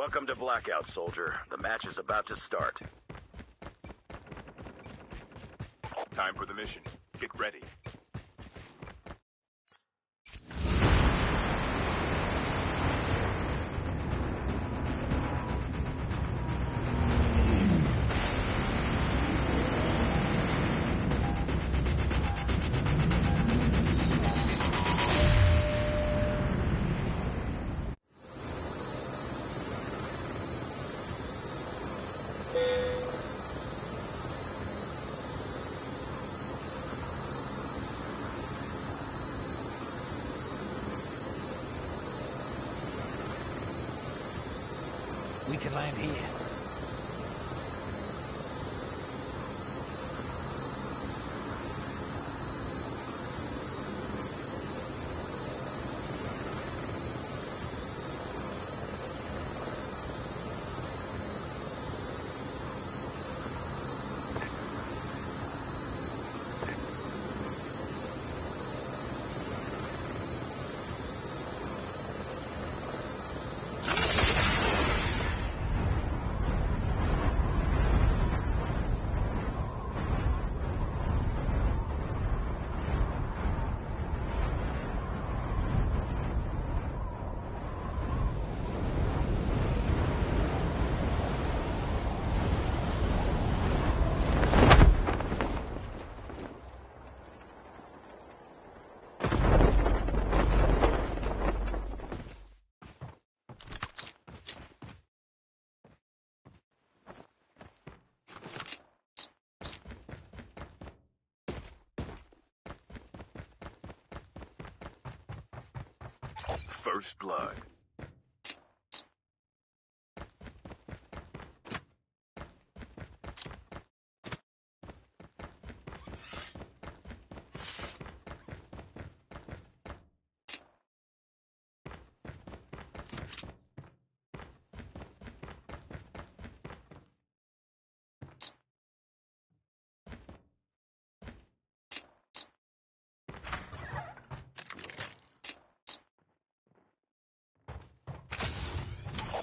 Welcome to Blackout, soldier. The match is about to start. Time for the mission. Get ready. We can land here. First blood.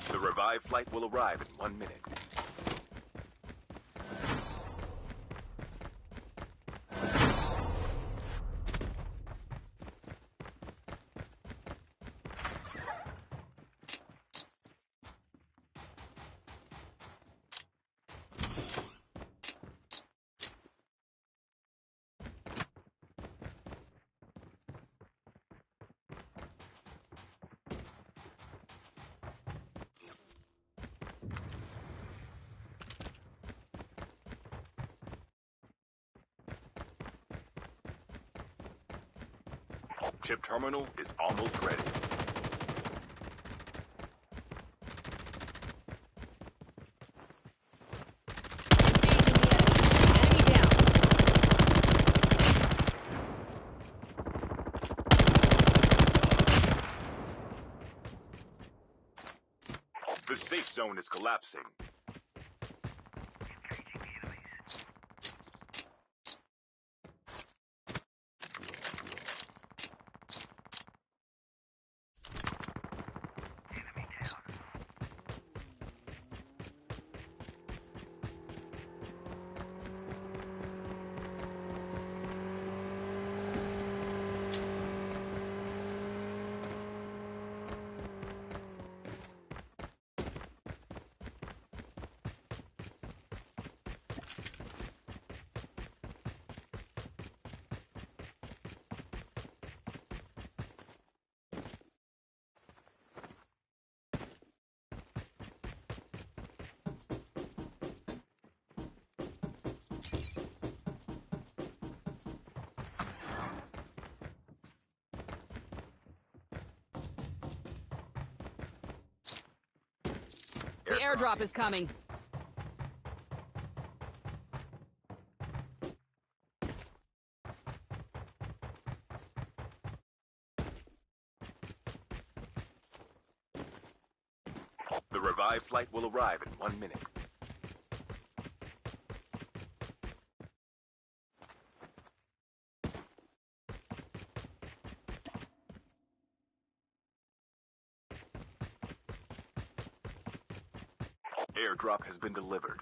The revived flight will arrive in 1 minute. Chip terminal is almost ready. The safe zone is collapsing. The airdrop is coming. The revived flight will arrive in 1 minute. Airdrop has been delivered.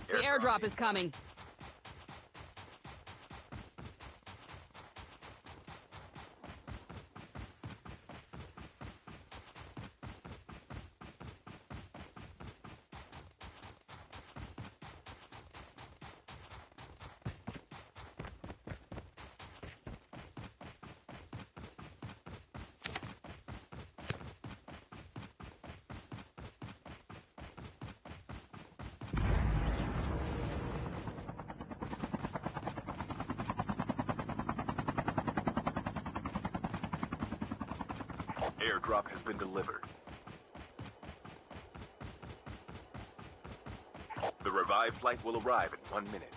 The airdrop is coming. Airdrop has been delivered. The revived flight will arrive in 1 minute.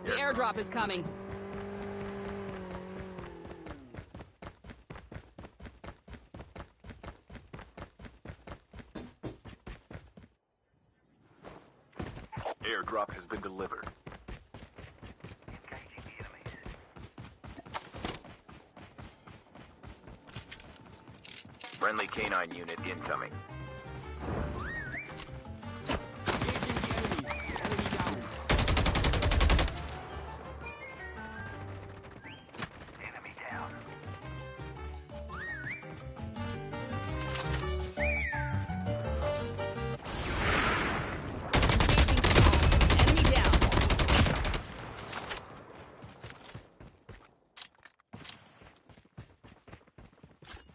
The airdrop is coming. Airdrop has been delivered. Friendly canine unit incoming.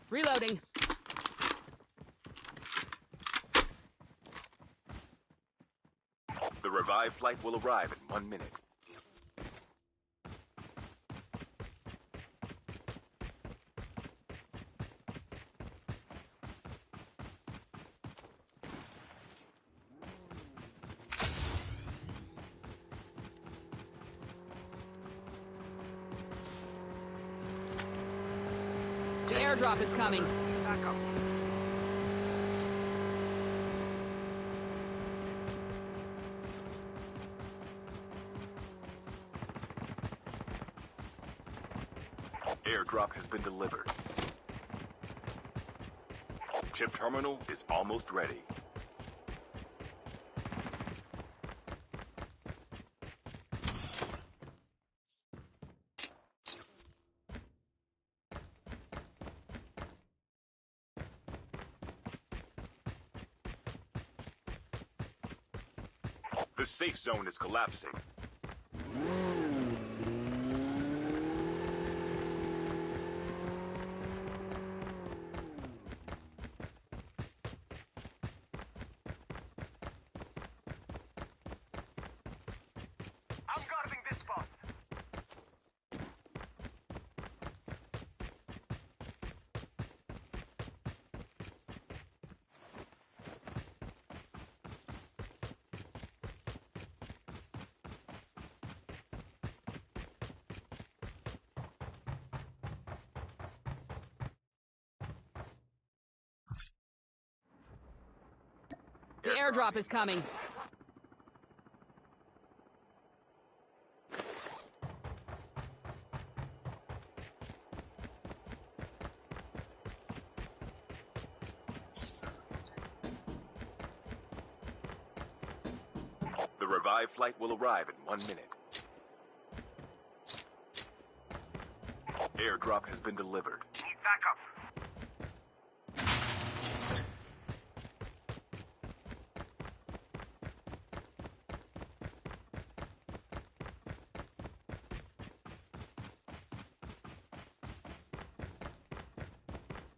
Reloading. The revived flight will arrive in 1 minute. The airdrop is coming. Airdrop has been delivered. Chip terminal is almost ready. The safe zone is collapsing. I'm guarding this spot. The airdrop is coming. The revived flight will arrive in 1 minute. Airdrop has been delivered. Need backup.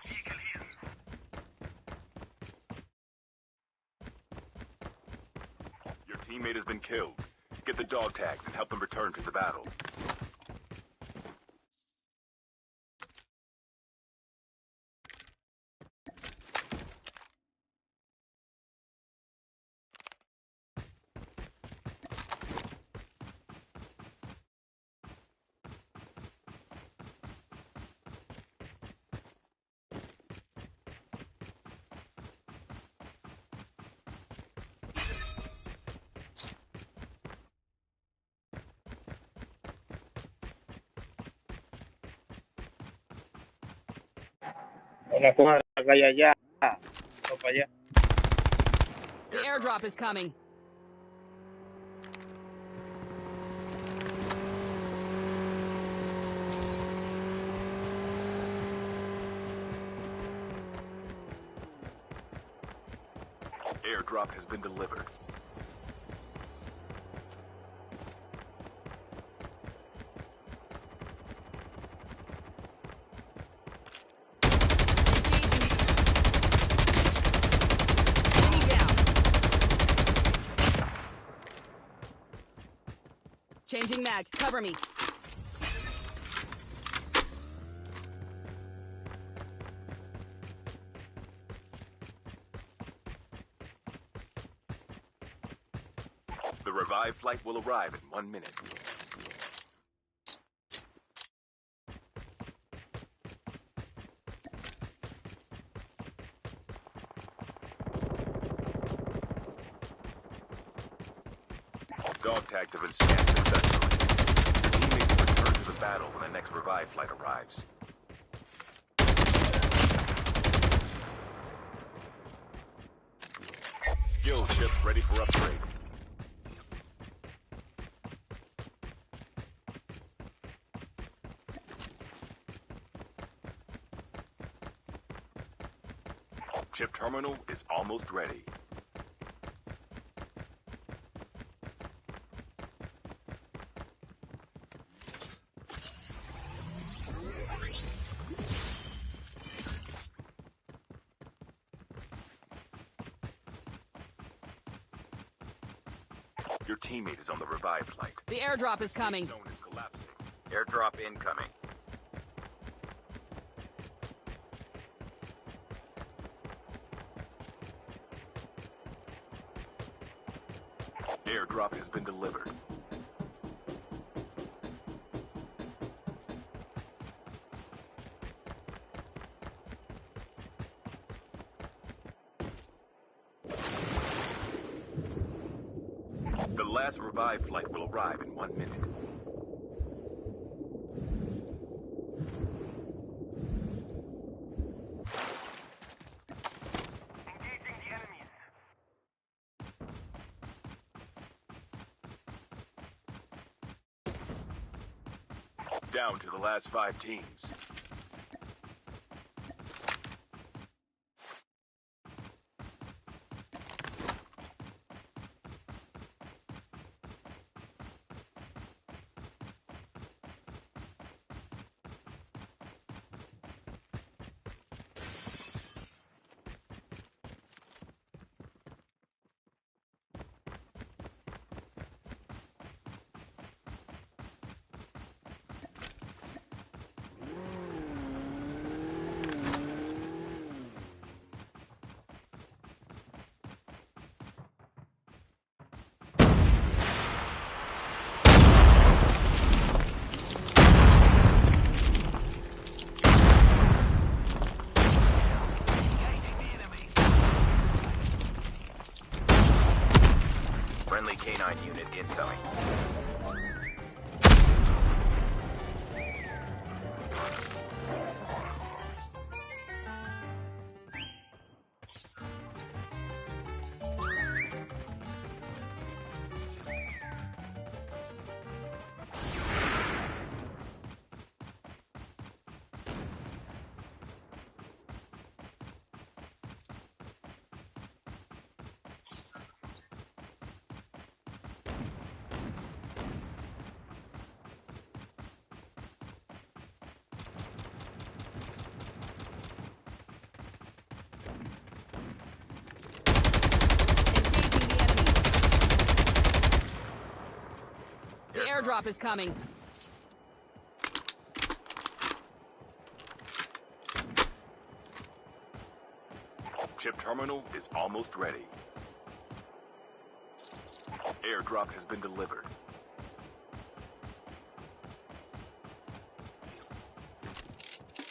Vehicle here. Your teammate has been killed. Get the dog tags and help them return to the battle. Una cuadra que hay allá. No, para allá. The airdrop is coming. Airdrop has been delivered. Enemy down. Changing mag. Cover me. The revived flight will arrive in 1 minute. Dog tags have been scanned successfully. Your teammates will return to the battle when the next revived flight arrives. Skill chips ready for upgrade. Chip terminal is almost ready. Your teammate is on the revived flight. The airdrop is coming. Zone is collapsing. Airdrop incoming. Airdrop has been delivered. The last revived flight will arrive in 1 minute. Engaging the enemies. Down to the last 5 teams. Friendly canine unit incoming. Engaging the enemy. The airdrop is coming. Chip terminal is almost ready. Airdrop has been delivered.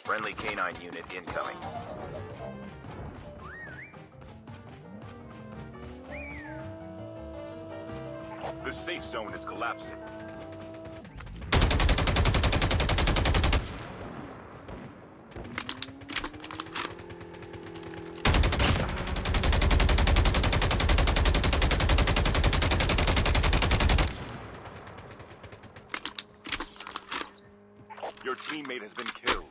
Friendly canine unit incoming. The safe zone is collapsing. Your teammate has been killed.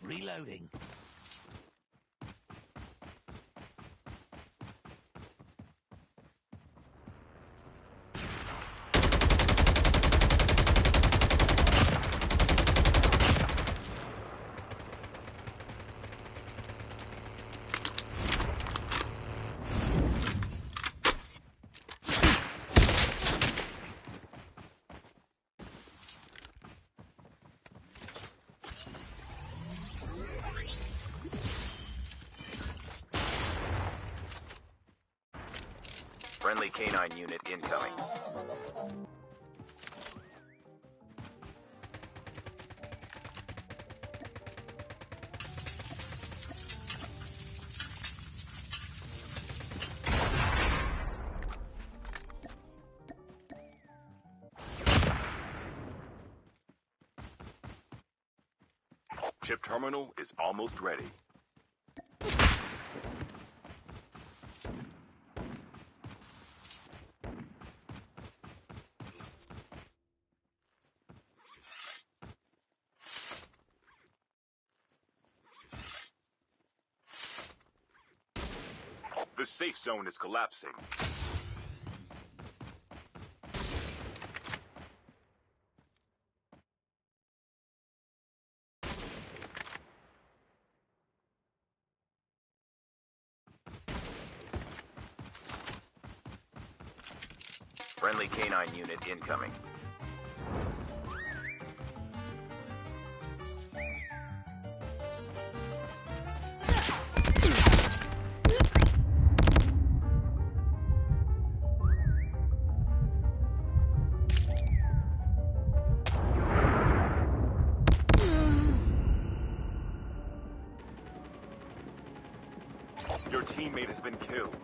Reloading. Friendly canine unit incoming. Chip terminal is almost ready. The safe zone is collapsing. Friendly canine unit incoming. Your teammate has been killed.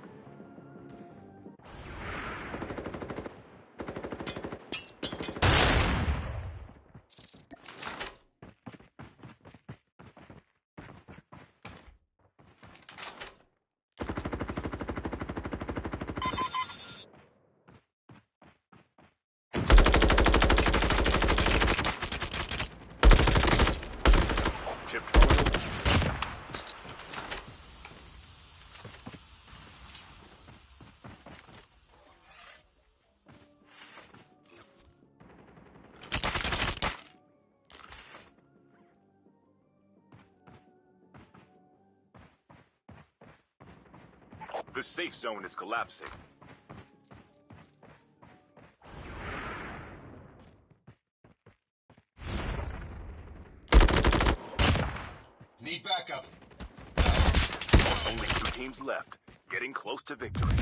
Chip terminal. The safe zone is collapsing. Need backup. Only 2 teams left, getting close to victory.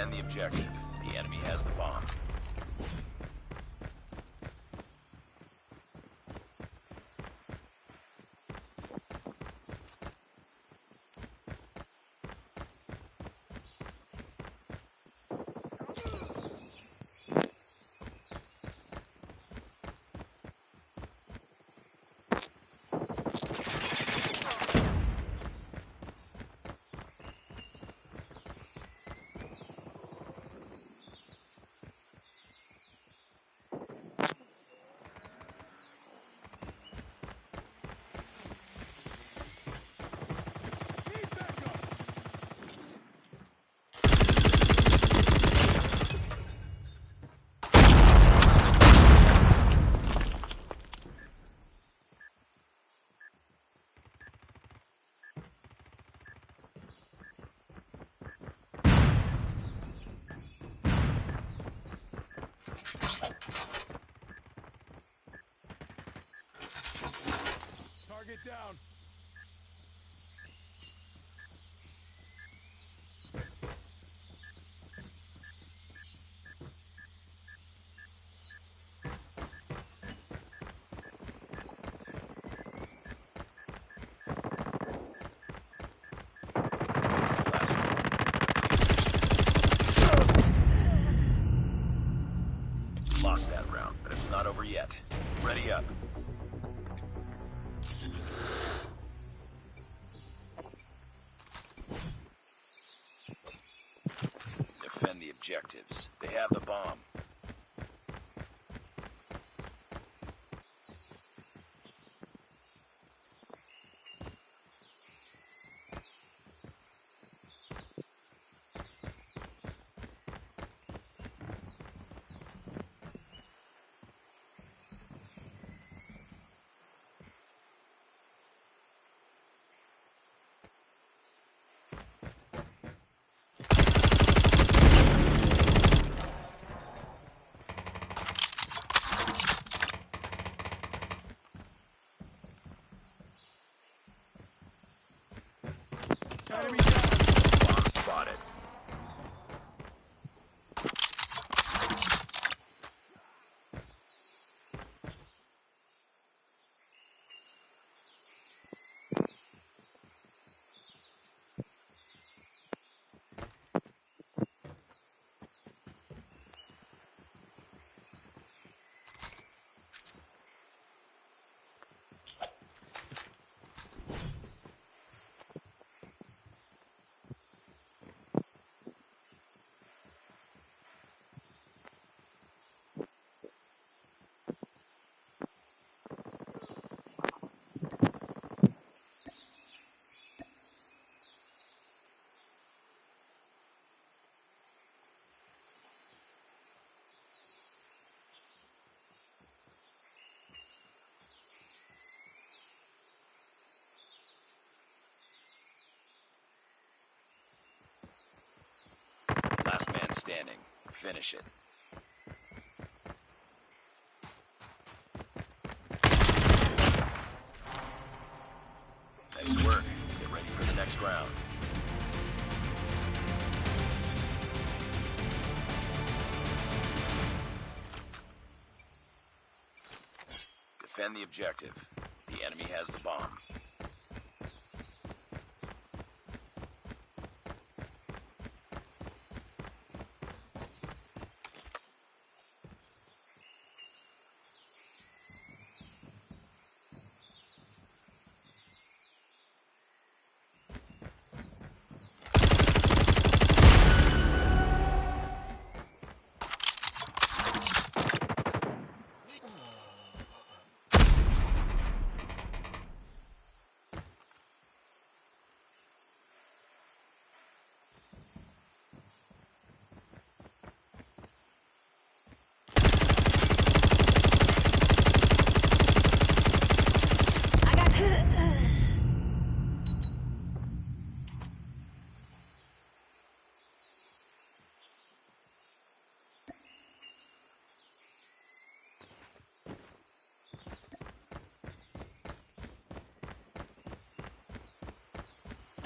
Defend the objective. The enemy has the bomb. Target down. Last one. Lost that round, but it's not over yet. Ready up. Defend the objectives. They have the bomb. Enemy down. Bomb spotted. Last man standing. Finish it. Nice work. Get ready for the next round. Defend the objective. The enemy has the bomb.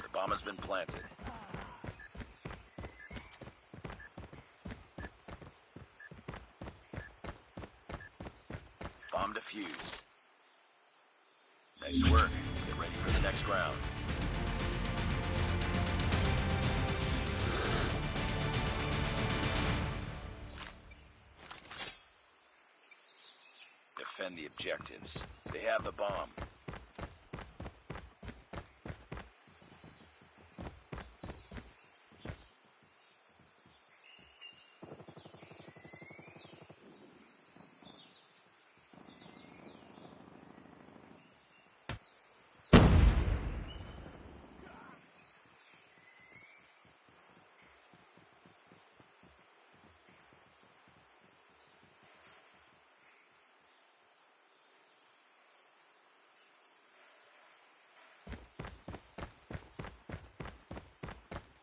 The bomb has been planted. defused. Nice work. Get ready for the next round. Defend the objectives. They have the bomb.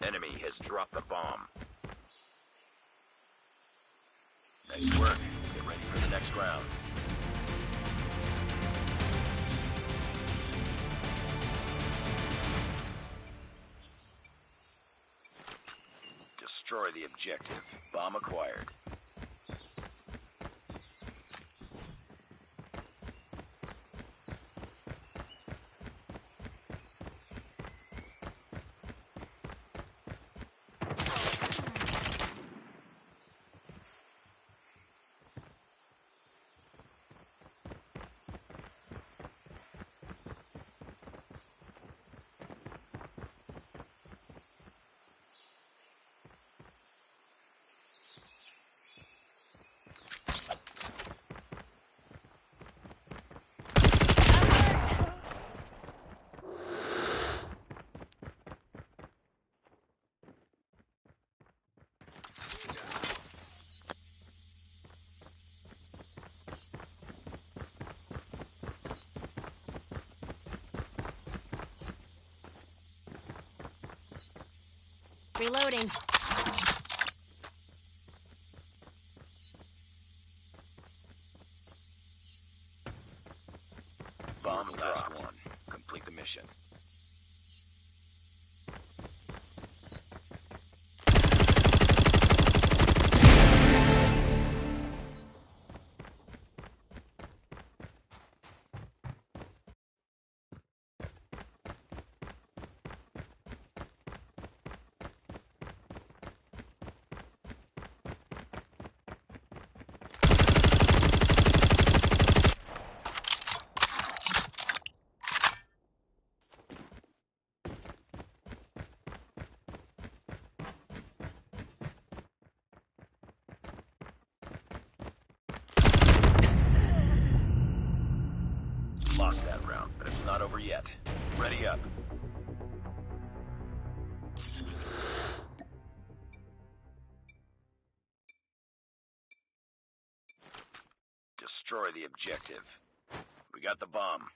Enemy has dropped the bomb. Nice work. Get ready for the next round. Destroy the objective. Bomb acquired. Reloading. Bomb last one. Complete the mission. Lost that round, but it's not over yet. Ready up. Destroy the objective. We got the bomb.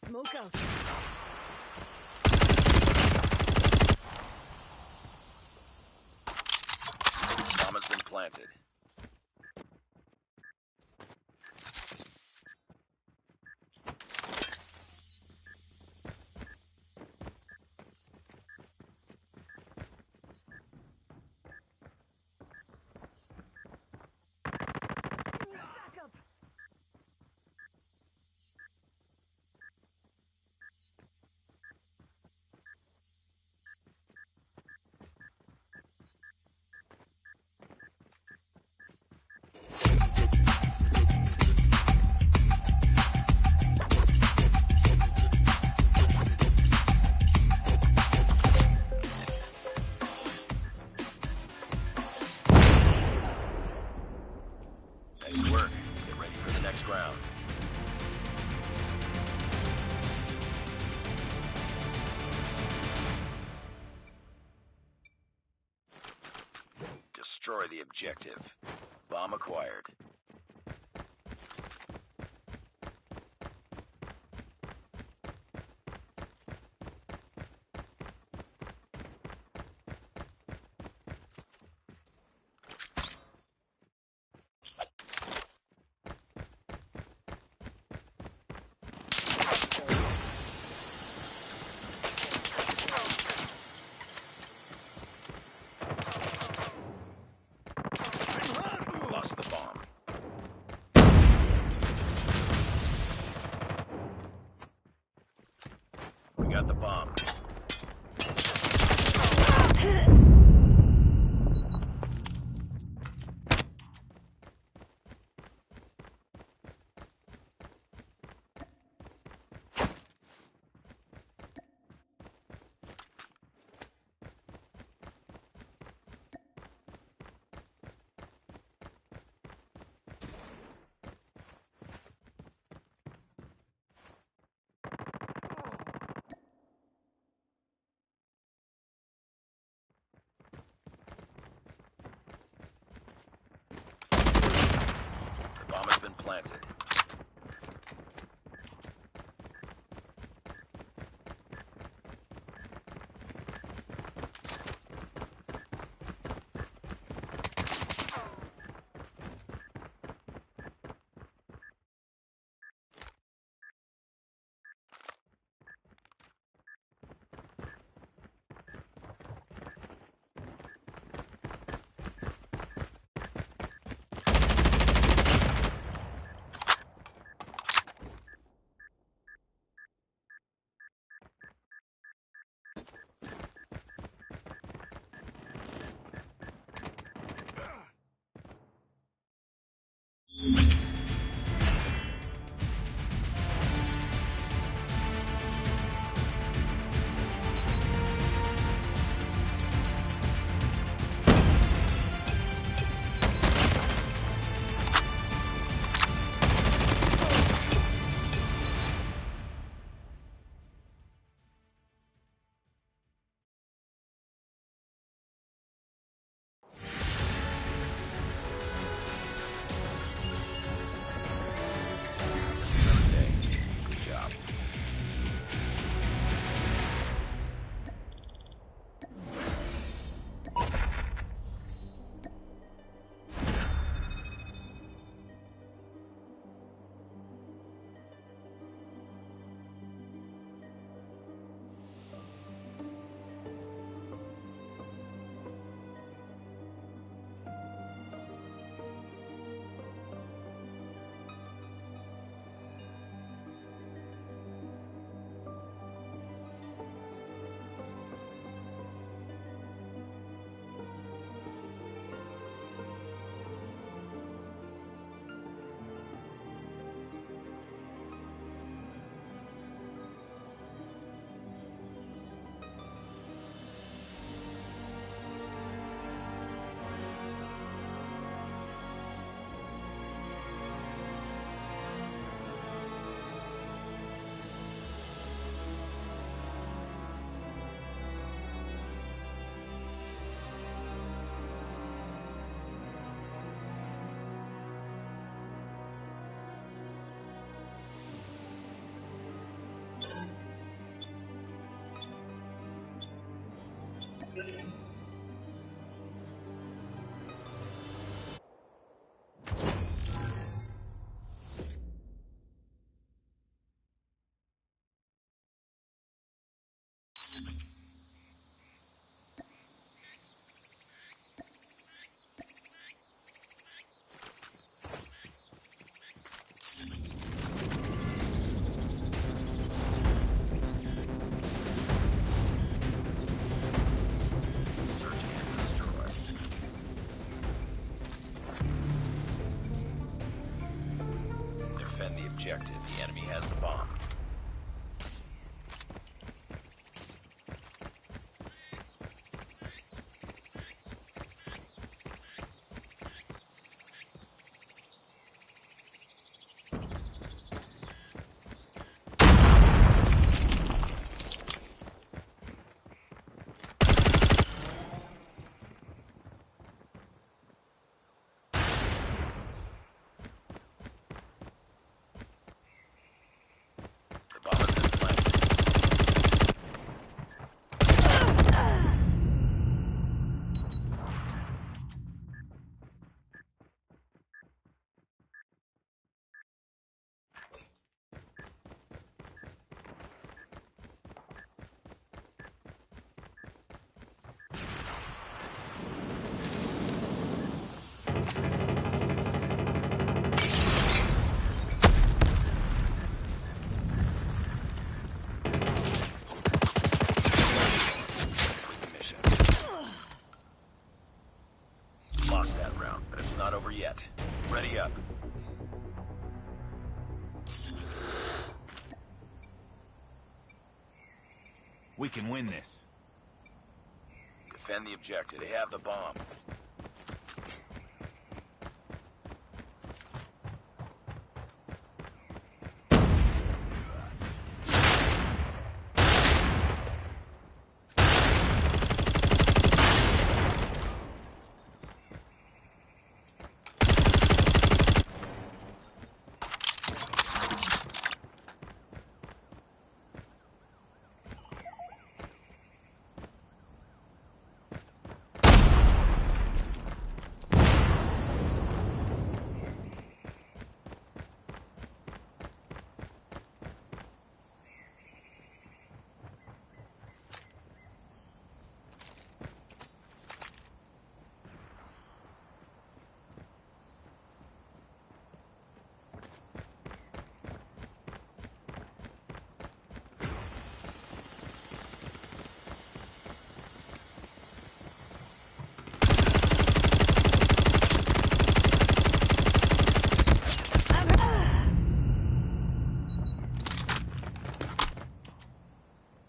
Smoke out. Bomb has been planted. Back up. Nice work. Get ready for the next round. Destroy the objective. Bomb acquired. We got the bomb. The bomb has been planted. Another day. Good job. Search and destroy. Defend the objective. The enemy has the bomb. We can win this. Defend the objective. They have the bomb.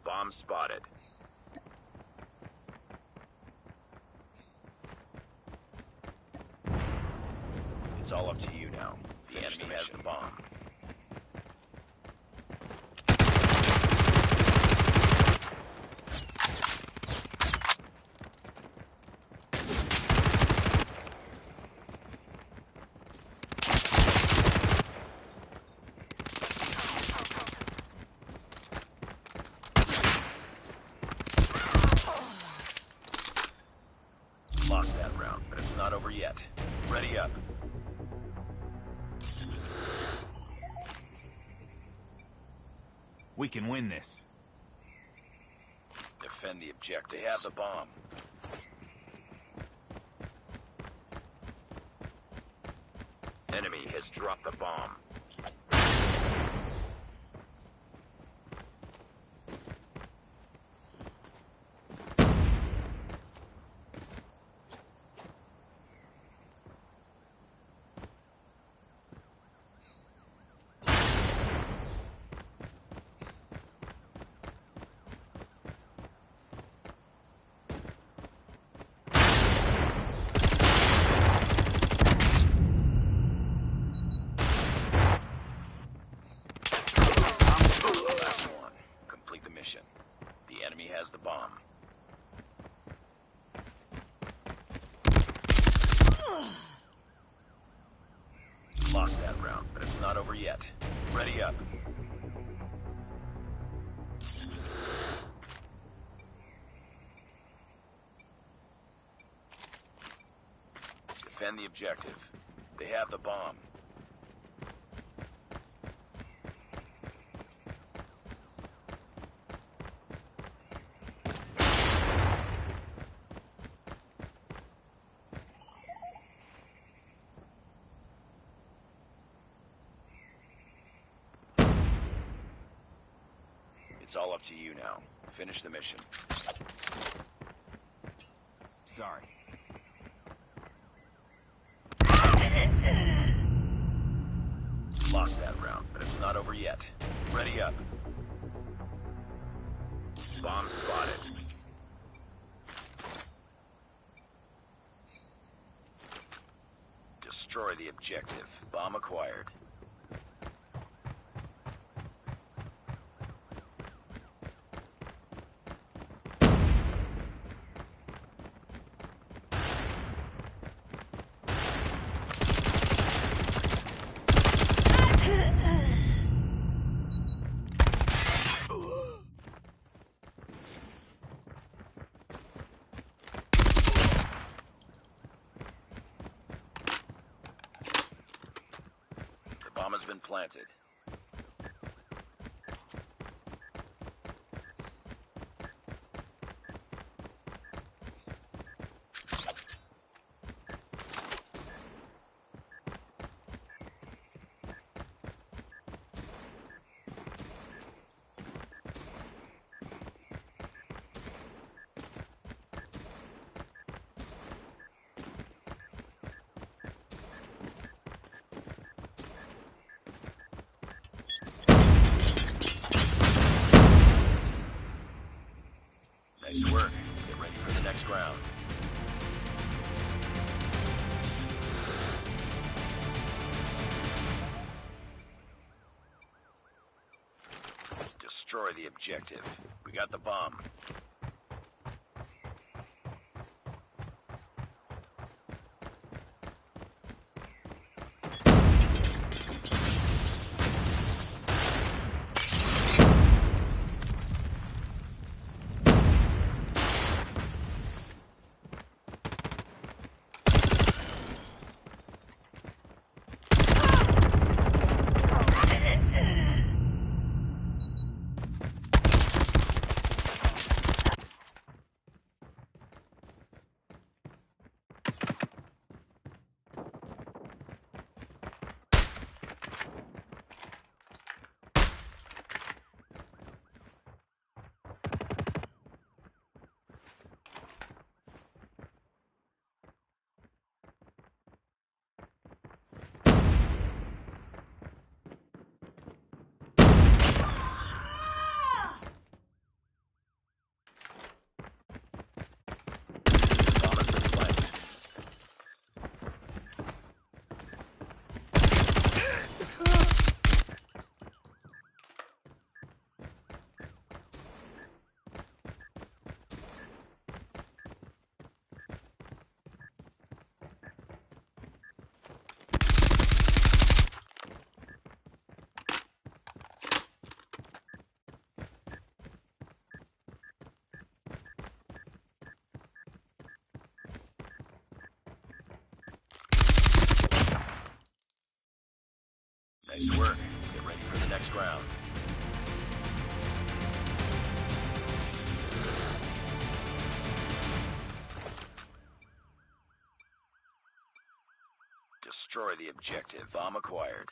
Bomb spotted. It's all up to you now. The enemy has the bomb. Lost that round, but it's not over yet. Ready up. We can win this. Defend the objective. They have the bomb. Enemy has dropped the bomb. Last one. Complete the mission. The enemy has the bomb. Lost that round, but it's not over yet. Ready up. Defend the objective. They have the bomb. It's all up to you now. Finish the mission. Sorry. Lost that round, but it's not over yet. Ready up. Bomb spotted. Destroy the objective. Bomb acquired. The bomb has been planted. next round. Destroy the objective. We got the bomb. Bomb has been planted. Nice work. Get ready for the next round. Destroy the objective. Bomb acquired.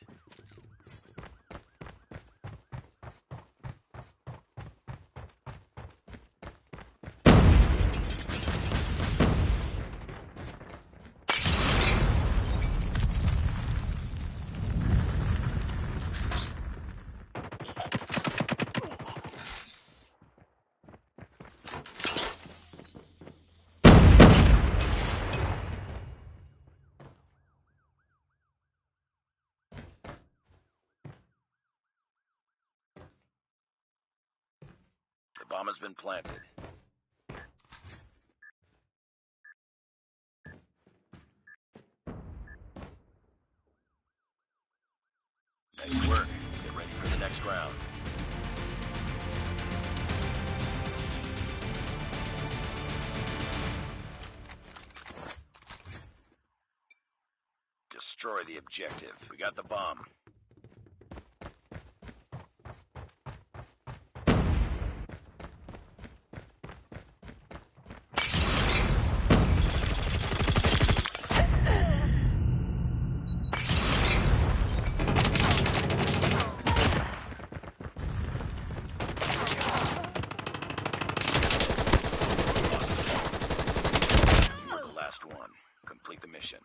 The bomb has been planted. Nice work. Get ready for the next round. Destroy the objective. We got the bomb. You're the last one. Complete the mission.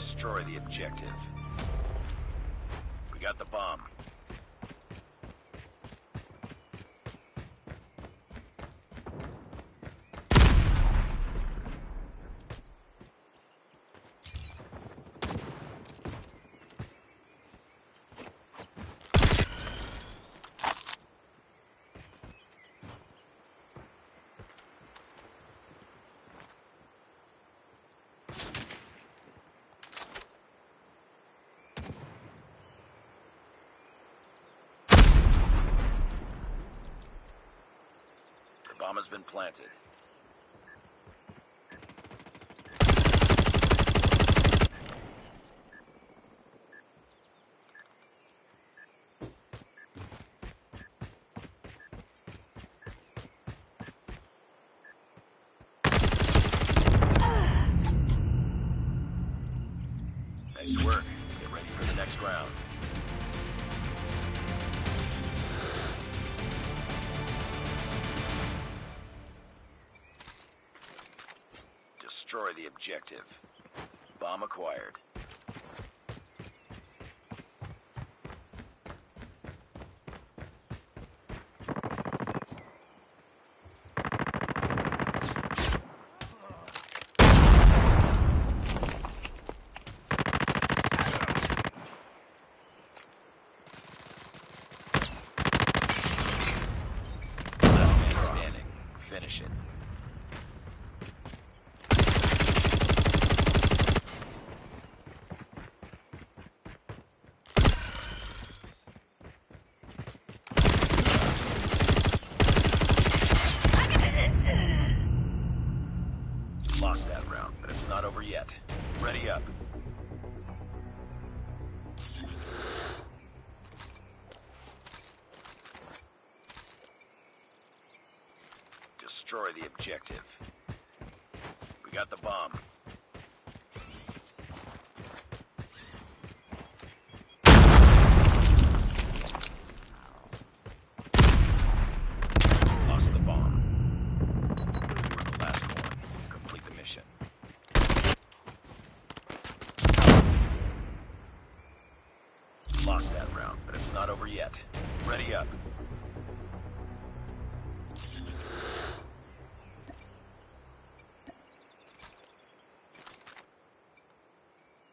Destroy the objective. We got the bomb. The bomb has been planted. Nice work. Get ready for the next round. Destroy the objective. Bomb acquired. Last man standing. Finish it. Lost that round, but it's not over yet. Ready up. Destroy the objective. We got the bomb. Lost the bomb. You were the last one. Complete the mission. Lost that round, but it's not over yet. Ready up.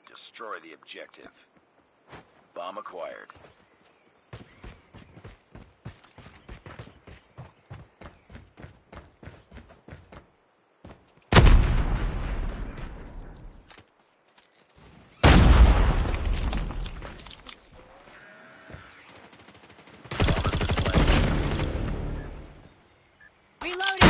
Destroy the objective. Bomb acquired. Reloading.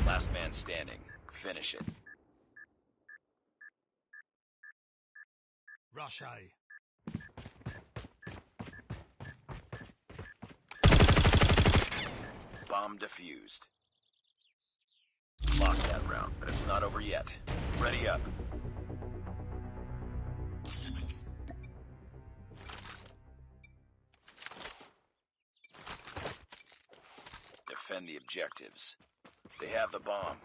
Last man standing. Finish it. Rush A. Bomb defused. Lost that round, but it's not over yet. Ready up. Defend the objectives. They have the bomb.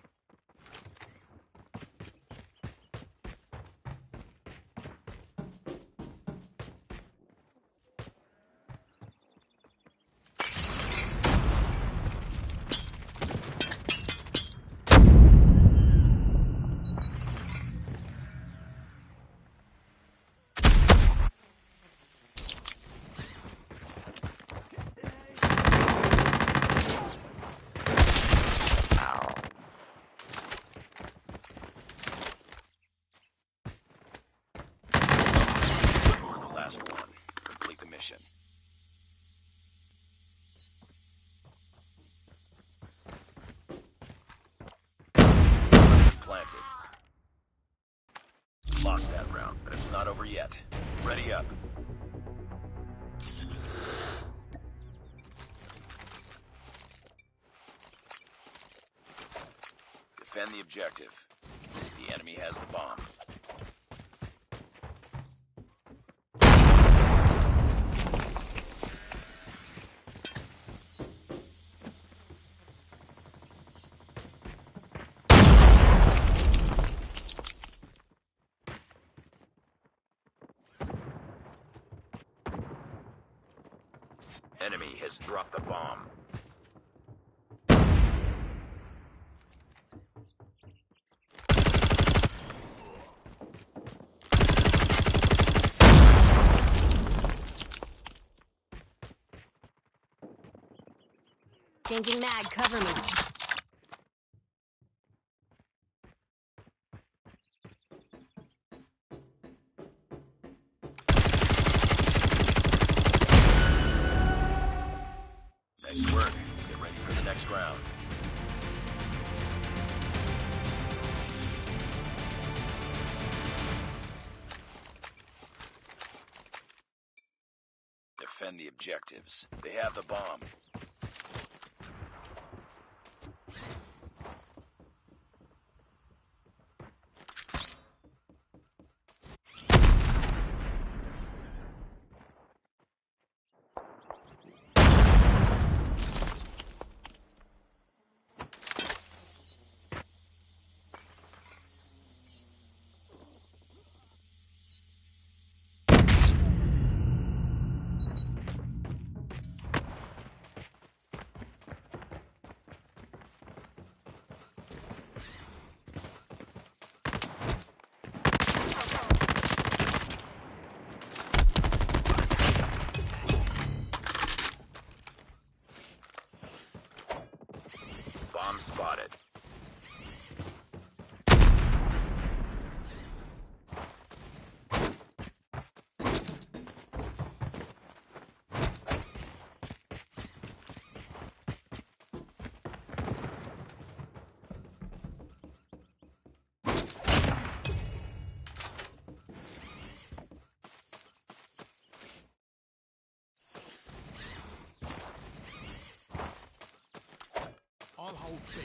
Last one. Complete the mission. Planted. Lost that round, but it's not over yet. Ready up. Defend the objective. The enemy has the bomb. Enemy has dropped the bomb. Changing mag, cover me. Nice work. Get ready for the next round. Defend the objectives. They have the bomb. Bomb spotted. I'll hold B.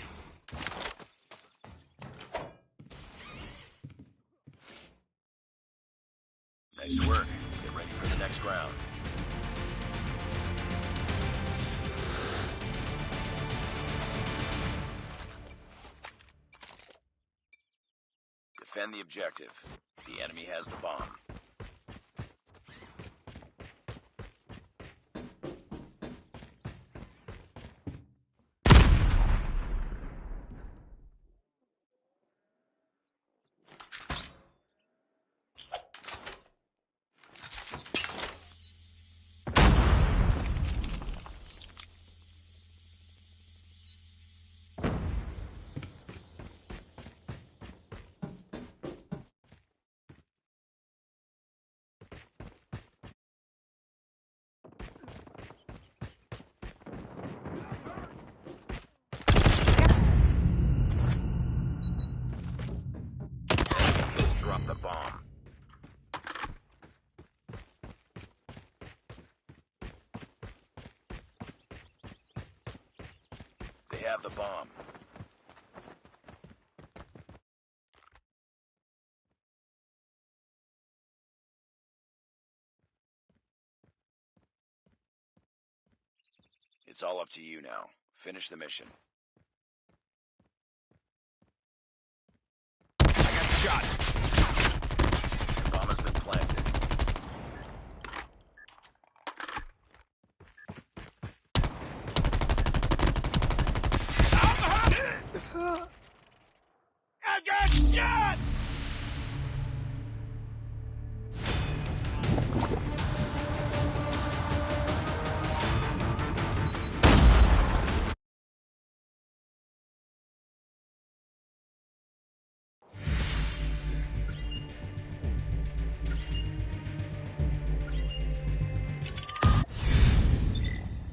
Nice work. Get ready for the next round. Defend the objective. The enemy has the bomb. Drop the bomb. They have the bomb. It's all up to you now. Finish the mission. I got shot. Bomb has been planted. I got shot!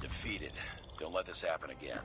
Defeated. Don't let this happen again.